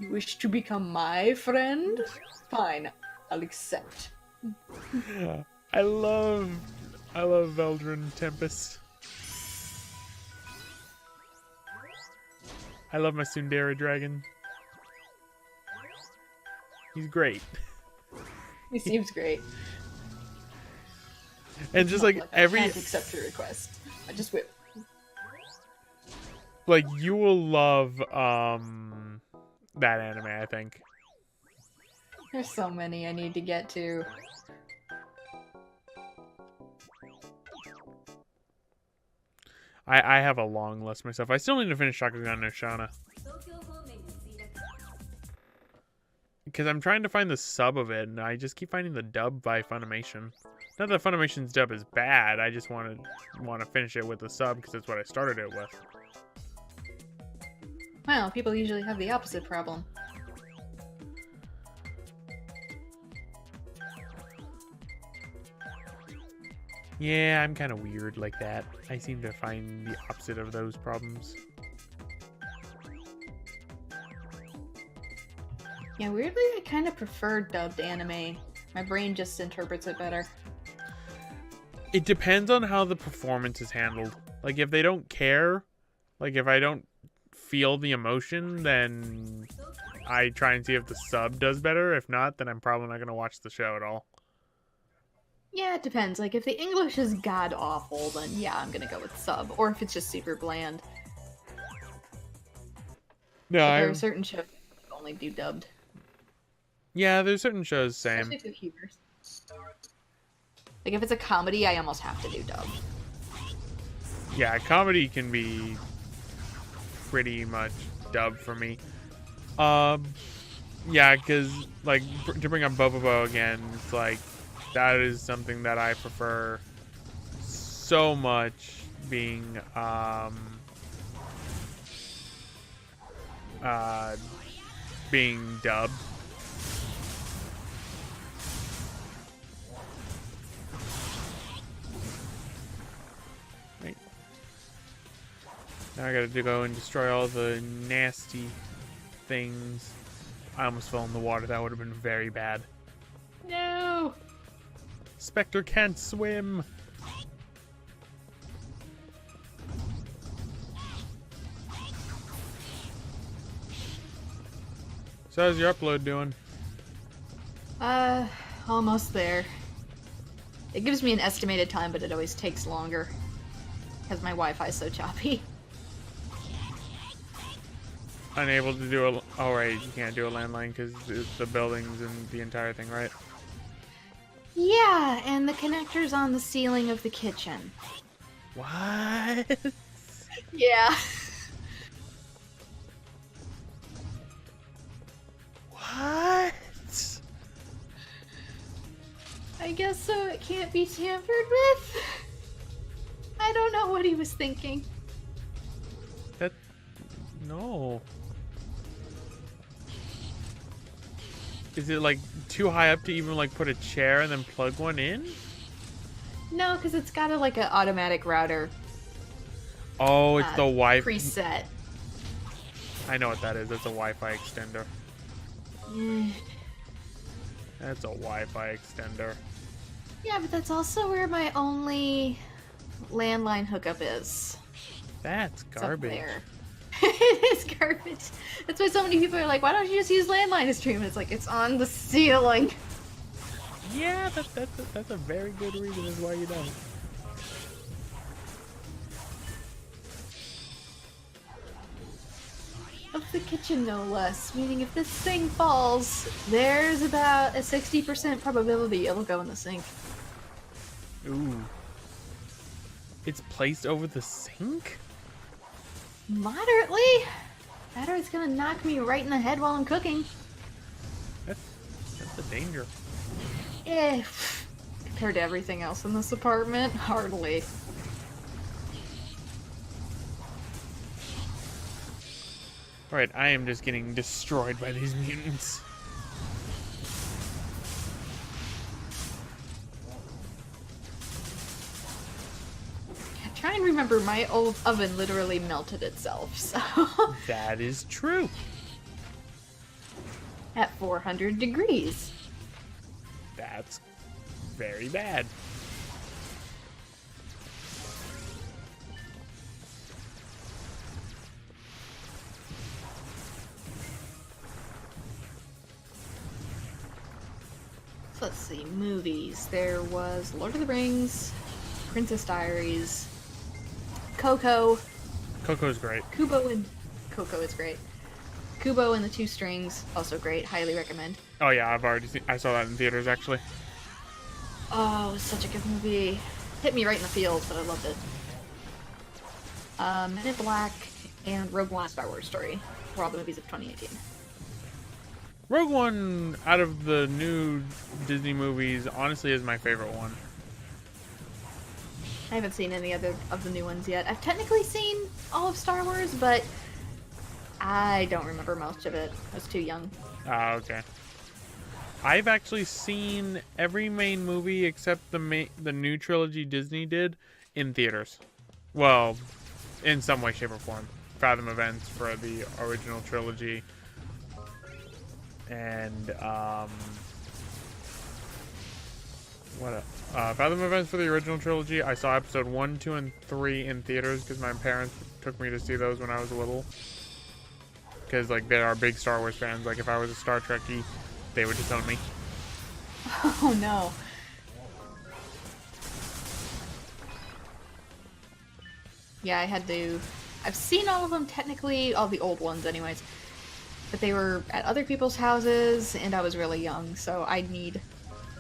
You wish to become my friend? Fine, I'll accept. I love Veldrin Tempest. I love my Sundera dragon. He's great. He seems great. And just like I can't accept your request. I just whip. Like, you will love that anime, I think. There's so many I need to get to. I have a long list myself. I still need to finish Shakugan no Shana. Because I'm trying to find the sub of it, and I just keep finding the dub by Funimation. Not that Funimation's dub is bad, I just want to finish it with the sub, because that's what I started it with. Well, people usually have the opposite problem. Yeah, I'm kind of weird like that. I seem to find the opposite of those problems. Yeah, weirdly, I kind of prefer dubbed anime. My brain just interprets it better. It depends on how the performance is handled. Like, if they don't care, like, if I don't feel the emotion, then I try and see if the sub does better. If not, then I'm probably not going to watch the show at all. Yeah, it depends. Like, if the English is god-awful, then yeah, I'm gonna go with sub. Or if it's just super bland. No, there are certain shows that only do dubbed. Yeah, there's certain shows, same. Especially if they're humorous. Like, if it's a comedy, I almost have to do dubbed. Yeah, comedy can be pretty much dubbed for me. Yeah, because, like, to bring up Bobobo again, it's like, that is something that I prefer so much being, being dubbed. Right. Now I gotta go and destroy all the nasty things. I almost fell in the water. That would have been very bad. No! Spectre can't swim. So how's your upload doing? Almost there. It gives me an estimated time, but it always takes longer. Because my Wi-Fi is so choppy. Unable to do a... Oh, right. You can't do a landline because it's the buildings and the entire thing, right? Yeah, and the connector's on the ceiling of the kitchen. What? Yeah. What? I guess so. It can't be tampered with. I don't know what he was thinking. That... No. Is it, like, too high up to even, like, put a chair and then plug one in? No, because it's got like an automatic router. Oh, it's the Wi-Fi preset. I know what that is. It's a Wi-Fi extender. That's a Wi-Fi extender. Yeah, but that's also where my only landline hookup is. That's garbage. It's up there. It is garbage. That's why so many people are like, why don't you just use landline to stream? And it's like, it's on the ceiling. Yeah, that's a very good reason as why you don't. Of the kitchen, no less. Meaning if this thing falls, there's about a 60% probability it'll go in the sink. Ooh. It's placed over the sink? Moderately? That or it's gonna knock me right in the head while I'm cooking. That's a danger. Eh, compared to everything else in this apartment, hardly. Alright, I am just getting destroyed by these mutants. Try and remember, my old oven literally melted itself, so... That is true. at 400 degrees. That's very bad. So let's see, movies. There was Lord of the Rings, Princess Diaries, Coco. Coco's great. Kubo and Coco is great. Kubo and the Two Strings, also great. Highly recommend. Oh yeah, I saw that in theaters actually. Oh, it was such a good movie. Hit me right in the feels, but I loved it. Men in Black and Rogue One: Star Wars Story were all the movies of 2018. Rogue One, out of the new Disney movies, honestly is my favorite one. I haven't seen any other of the new ones yet. I've technically seen all of Star Wars, but I don't remember most of it. I was too young. Ah, okay. I've actually seen every main movie except the new trilogy Disney did in theaters. Well, in some way, shape, or form. Fathom Events for the original trilogy. And, Fathom Events for the original trilogy. I saw episode 1, 2, and 3 in theaters because my parents took me to see those when I was little. Because, like, they are big Star Wars fans. Like, if I was a Star Trekkie, they would disown me. Oh no. Yeah, I had to... I've seen all of them technically, all the old ones anyways. But they were at other people's houses, and I was really young, so I need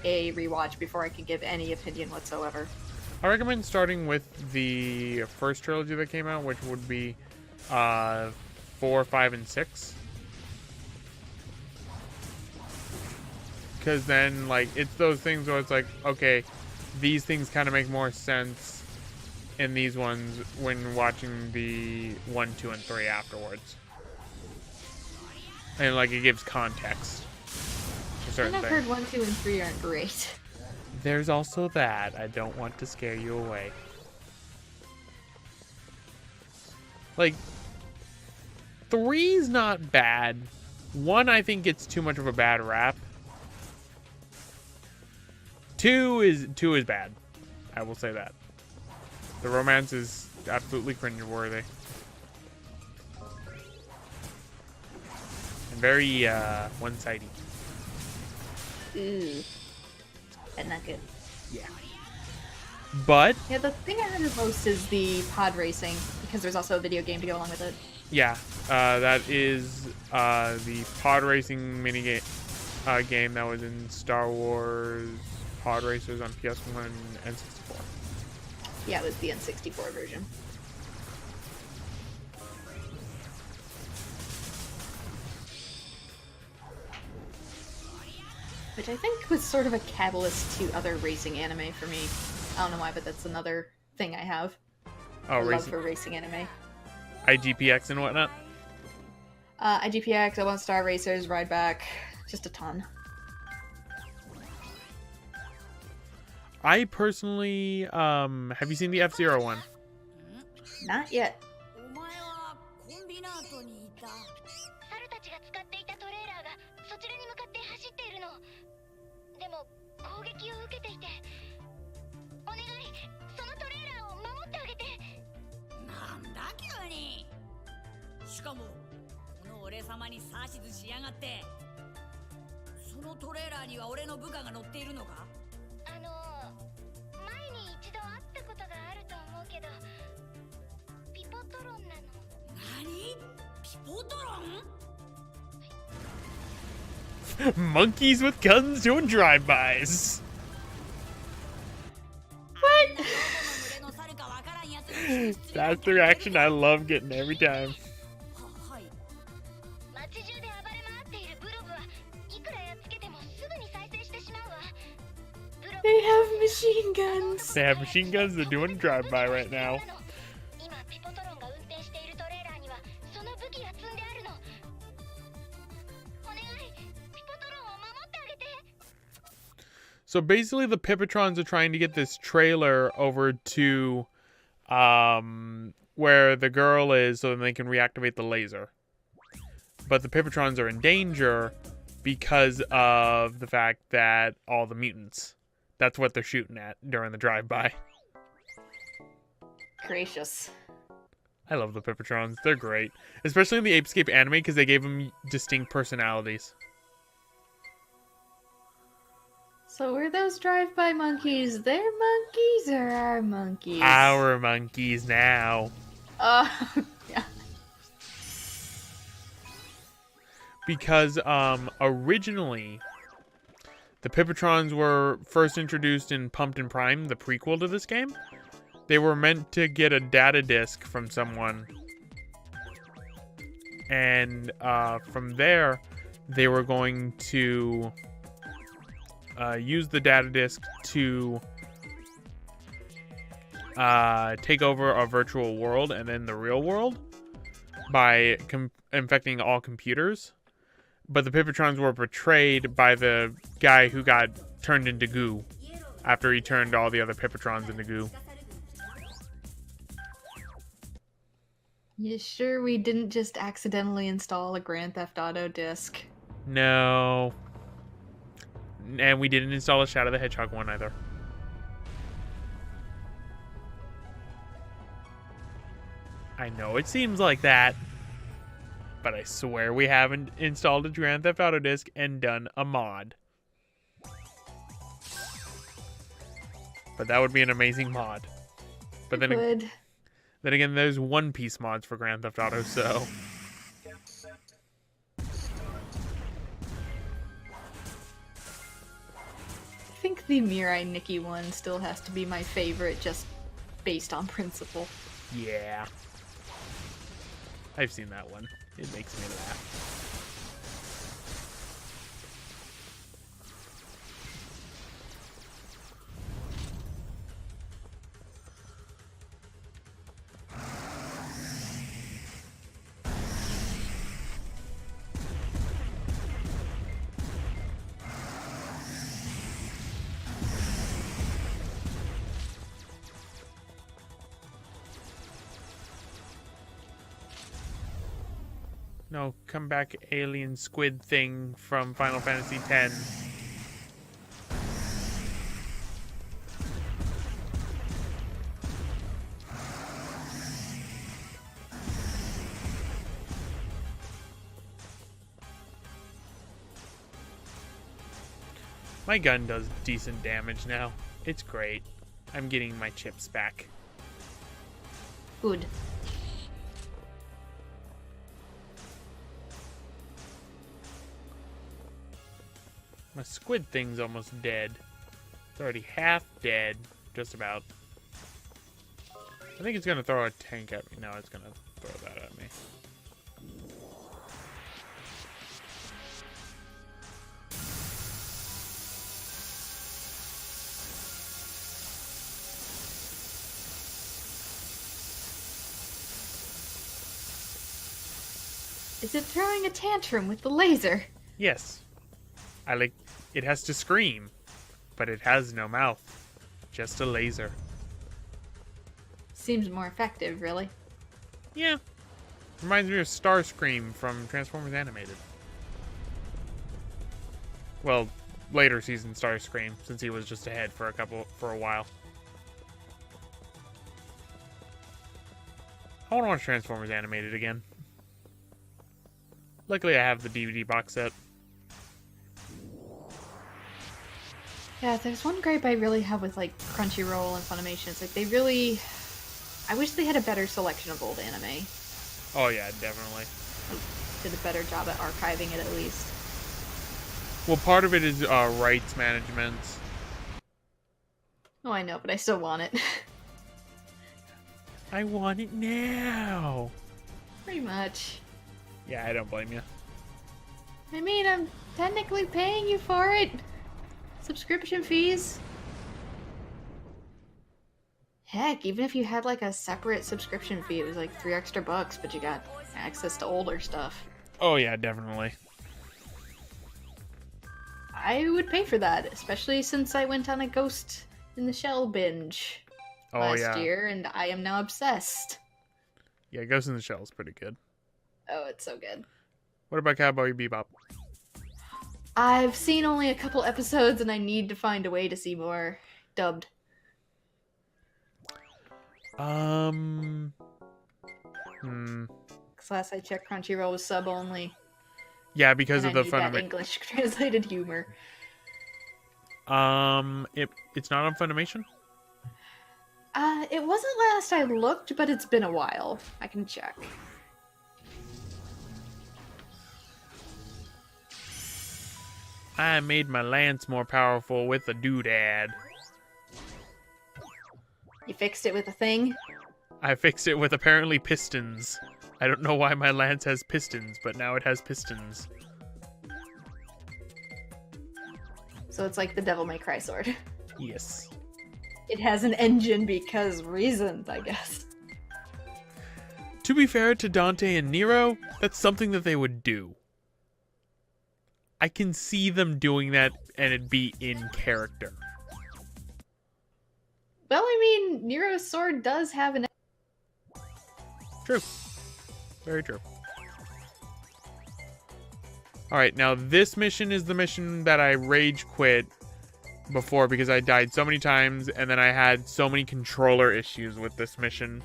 a rewatch before I can give any opinion whatsoever. I recommend starting with the first trilogy that came out, which would be 4, 5, and 6. Because then, like, it's those things where it's like, okay, these things kind of make more sense in these ones when watching the 1, 2, and 3 afterwards. And, like, it gives context to certain And I've things. heard 1, 2, and 3 aren't great. There's also that. I don't want to scare you away. Like, 3's not bad. 1, I think, gets too much of a bad rap. 2 is bad. I will say that. The romance is absolutely cringeworthy. And very one-sided. Ooh. That's not good. Yeah. But Yeah, the thing I heard the most is the pod racing, because there's also a video game to go along with it. yeah, that is the pod racing minigame game that was in Star Wars Pod Racers on PS1 and N64. Yeah, it was the N64 version. Which I think was sort of a catalyst to other racing anime for me. I don't know why, but that's another thing I have. Oh, Love racing, for racing anime. IGPX and whatnot. IGPX, I Want Star Racers, Ride Back, just a ton. I personally, have you seen the F-Zero one? Not yet. お前はコンビナートにいた。猿たちが使っていたトレーラーがそちらに向かって走っているの。でも攻撃を受けていて。お願い、そのトレーラーを守ってあげて。なんだ急に。しかもこの俺様に指図しやがって。そのトレーラーには俺の部下が乗っているのか？前に一度会ったことがあると思うけど。ピポトロンなの。何？ピポトロン？ Monkeys with guns doing drive-bys. What? That's the reaction I love getting every time. They have machine guns. They have machine guns. They're doing a drive-by right now. So basically, the Pipitrons are trying to get this trailer over to where the girl is so then they can reactivate the laser. But the Pipitrons are in danger because of the fact that all the mutants. That's what they're shooting at during the drive-by. Gracious. I love the Pippatrons. They're great. Especially in the Apescape anime because they gave them distinct personalities. So were those drive-by monkeys their monkeys or our monkeys? Our monkeys now. Yeah. Because originally the Pippatrons were first introduced in Pumpkin Prime, the prequel to this game. They were meant to get a data disk from someone. And from there, they were going to use the data disk to take over a virtual world and then the real world by infecting all computers. But the Pippatrons were betrayed by the guy who got turned into goo after he turned all the other Pippatrons into goo. You sure we didn't just accidentally install a Grand Theft Auto disc? No. And we didn't install a Shadow the Hedgehog one either. I know it seems like that, but I swear we haven't installed a Grand Theft Auto disc and done a mod. But that would be an amazing mod. But then again, there's One Piece mods for Grand Theft Auto, so... I think the Mirai Nikki one still has to be my favorite, just based on principle. Yeah. I've seen that one. It makes me laugh. No, come back alien squid thing from Final Fantasy X. My gun does decent damage now. It's great. I'm getting my chips back. Good. My squid thing's almost dead. It's already half dead. Just about. I think it's gonna throw a tank at me. No, it's gonna throw that at me. Is it throwing a tantrum with the laser? Yes. It has to scream, but it has no mouth. Just a laser. Seems more effective, really. Yeah. Reminds me of Starscream from Transformers Animated. Well, later season Starscream, since he was just ahead for a while. I want to watch Transformers Animated again. Luckily, I have the DVD box set. Yeah, there's one gripe I really have with, like, Crunchyroll and Funimation. It's like, they really... I wish they had a better selection of old anime. Oh, yeah, definitely. Did a better job at archiving it, at least. Well, part of it is rights management. Oh, I know, but I still want it. I want it now. Pretty much. Yeah, I don't blame you. I mean, I'm technically paying you for it. Subscription fees. Heck, even if you had like a separate subscription fee, it was like $3 extra, but you got access to older stuff. Oh yeah, definitely. I would pay for that, especially since I went on a Ghost in the Shell binge last year, and I am now obsessed. Yeah, Ghost in the Shell is pretty good. Oh, it's so good. What about Cowboy Bebop? I've seen only a couple episodes and I need to find a way to see more dubbed. Hmm. Because last I checked, Crunchyroll was sub only. Yeah, because and of I the need that Funimation. English translated humor. It's not on Funimation? It wasn't last I looked, but it's been a while. I can check. I made my lance more powerful with a doodad. You fixed it with a thing? I fixed it with apparently pistons. I don't know why my lance has pistons, but now it has pistons. So it's like the Devil May Cry sword. Yes. It has an engine because reasons, I guess. To be fair to Dante and Nero, that's something that they would do. I can see them doing that and it'd be in character. Well, I mean, Nero's sword does have an... True. Very true. Alright, now this mission is the mission that I rage quit before because I died so many times and then I had so many controller issues with this mission.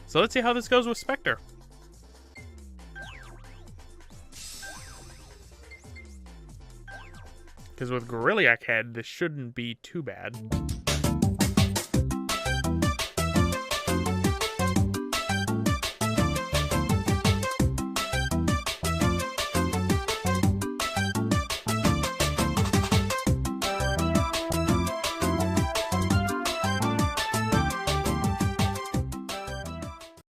So let's see how this goes with Spectre. Because with Gorilla Head, this shouldn't be too bad.